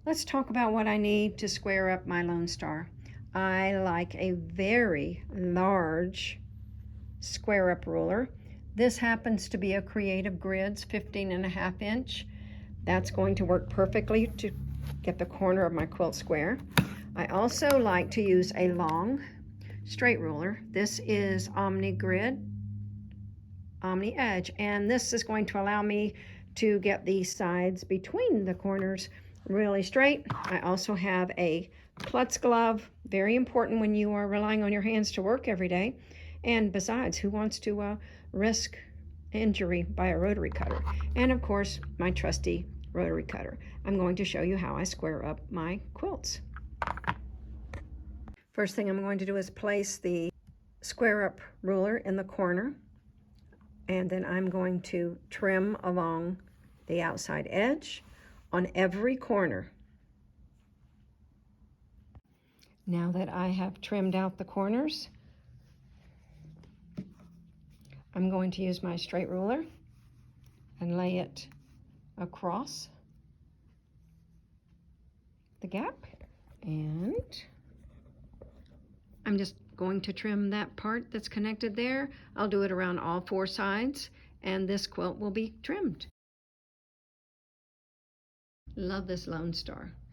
Let's talk about what I need to square up my Lone Star. I like a very large square up ruler. This happens to be a Creative Grids 15.5 inch. That's going to work perfectly to get the corner of my quilt square. I also like to use a long straight ruler. This is Omni Grid, Omni Edge, and this is going to allow me to get the sides between the corners really straight. I also have a klutz glove, very important when you are relying on your hands to work every day. And besides, who wants to risk injury by a rotary cutter? And of course, my trusty rotary cutter. I'm going to show you how I square up my quilts. First thing I'm going to do is place the square up ruler in the corner, and then I'm going to trim along the outside edge on every corner. Now that I have trimmed out the corners, I'm going to use my straight ruler and lay it across the gap, and I'm just going to trim that part that's connected there. I'll do it around all 4 sides, and this quilt will be trimmed. Love this Lone Star.